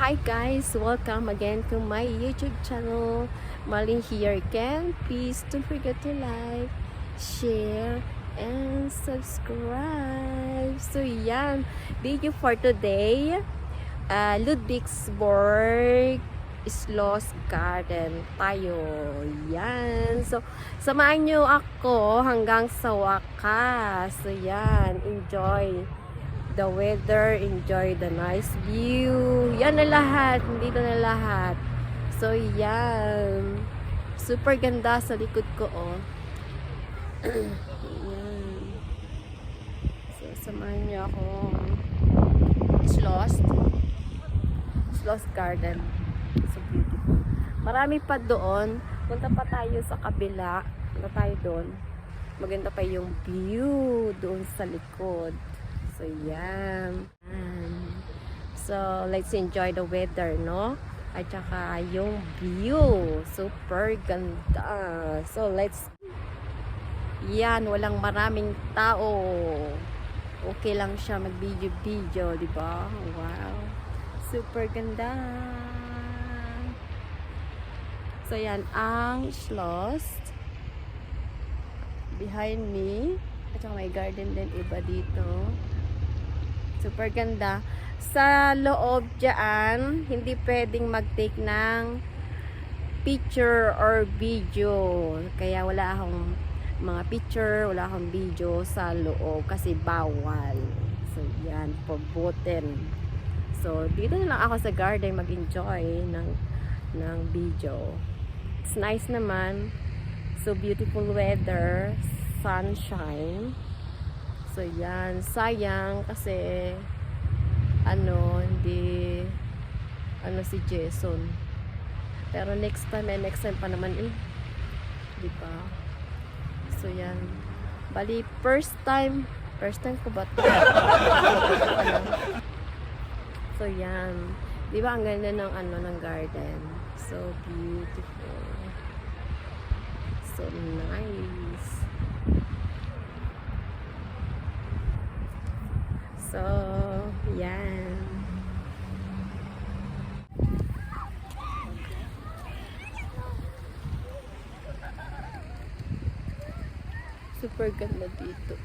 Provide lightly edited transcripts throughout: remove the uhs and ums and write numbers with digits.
Hi guys, welcome again to my YouTube channel. Malin here again. Please don't forget to like, share, and subscribe. So yan, video for today. Ludwigsburg Schloss Garden tayo. Yan. So, samahan nyo ako hanggang sa wakas. So yan, enjoy the weather, enjoy the nice view. Yan na lahat, dito na lahat. So, yan. Super ganda sa likod ko, oh. Yan. So, samahan niyo ako. Schloss Garden. So beautiful. Marami pa doon. Punta pa tayo sa kabila. Punta tayo doon. Maganda pa yung view doon sa likod. So, yan. So, let's enjoy the weather, no? At saka yung view. Super ganda. So, let's... Yan, walang maraming tao. Okay lang siya mag-video-video, di ba? Wow. Super ganda. So, yan ang Schloss. Behind me. At saka may garden din iba dito. Super ganda. Sa loob dyan, hindi pwedeng mag-take ng picture or video. Kaya wala akong mga picture, wala akong video sa loob kasi bawal. So, yan. Forbidden. So, dito na lang ako sa garden mag-enjoy ng video. It's nice naman. So, beautiful weather. Sunshine. So, yan. Sayang kasi hindi si Jason. Pero next time pa naman di ba? So, yan. Bali, first time ko ba ito? So, yan. Di ba ang ganda ng garden? So beautiful. So nice. So, yan. Super ganda dito.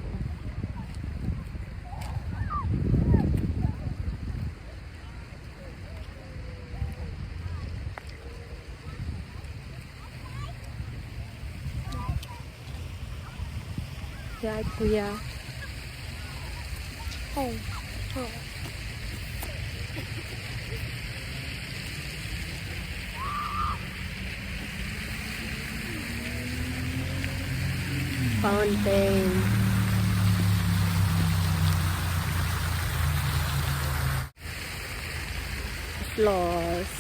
Yan, kuya. Oh. Fountain. Schloss.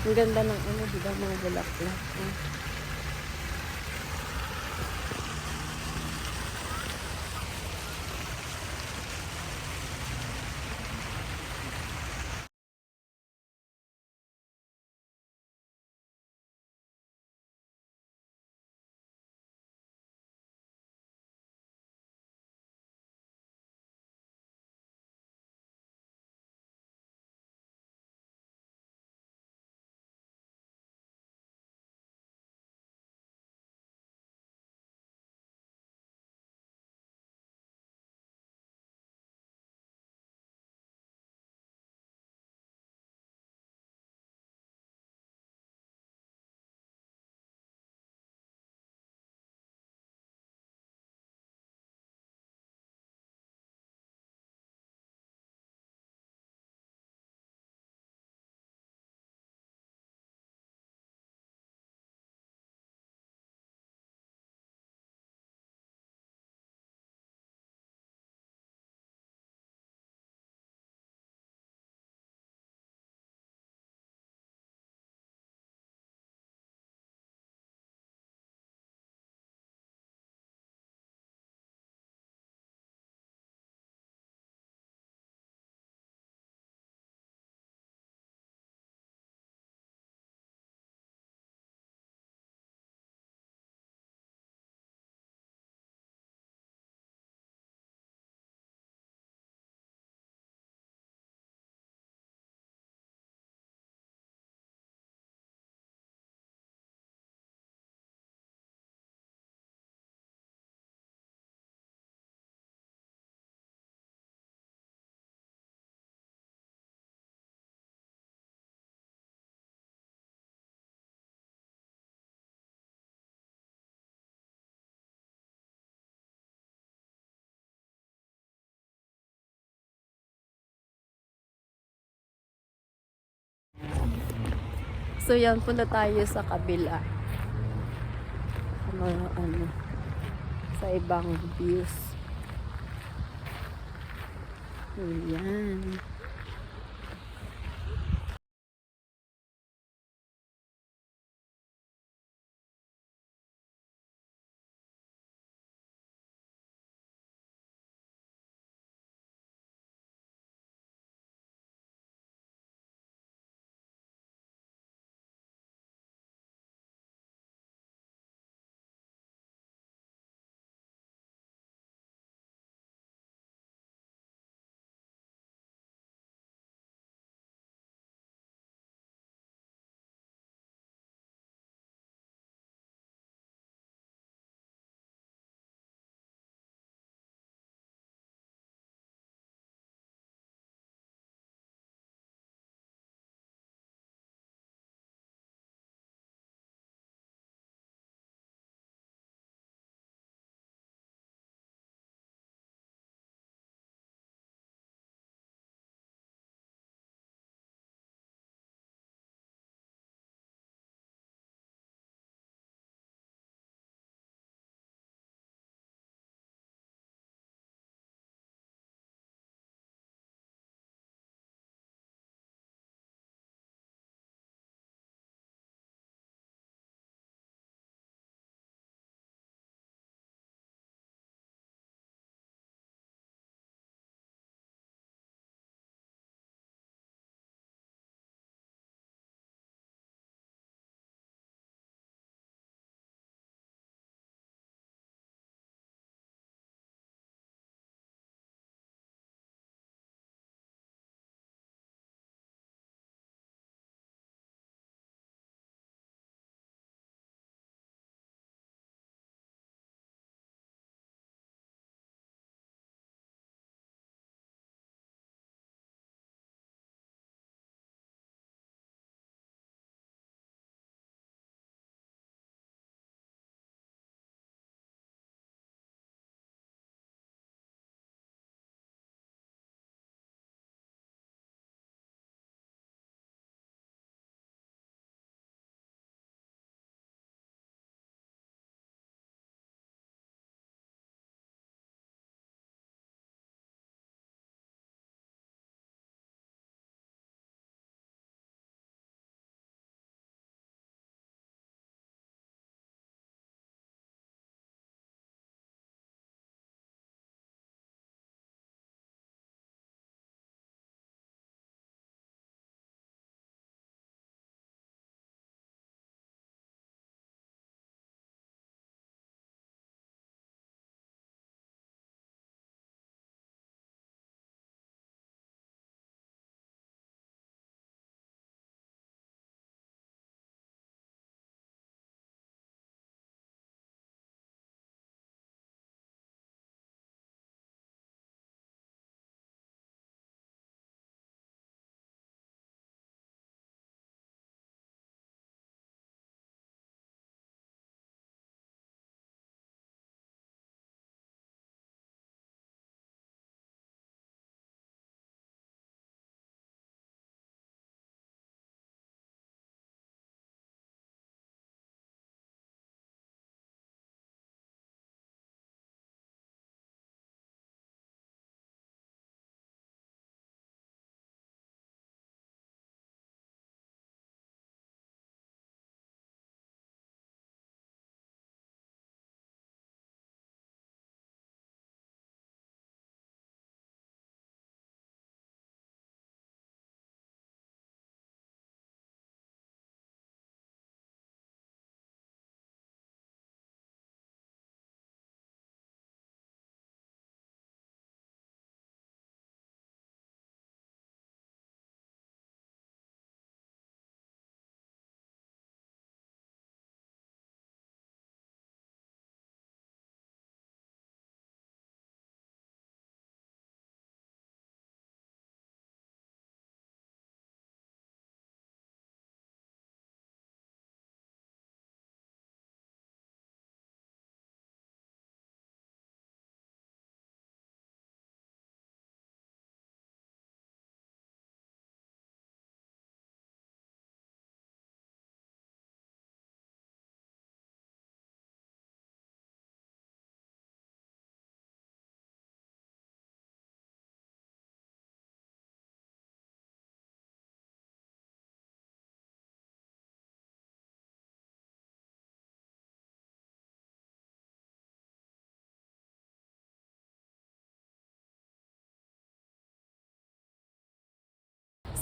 Ang ganda ng diba, mga bulaklak. So yan, punta tayo sa kabila. Ano, sa ibang views. Ayan.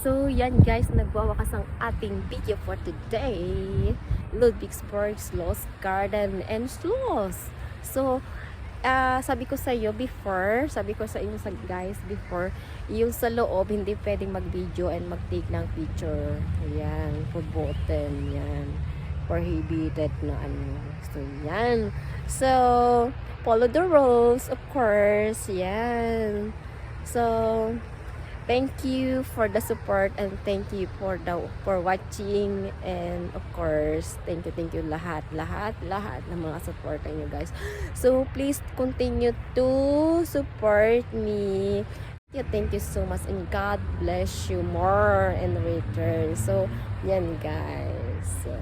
So, yan guys, nagwawakas ang ating video for today. Ludwigsburg Schloss Garden and Schloss. So, sabi ko sa iyo before, guys before, yung sa loob hindi pwedeng mag-video and mag-take ng picture. Ayan, verboten yan. Prohibited na ano. So, yan. So, follow the rules, of course. Yan. So, thank you for the support and thank you for watching, and of course thank you lahat ng mga support niyo guys. So please continue to support me. Thank you so much and God bless you more in return. So yan guys. So,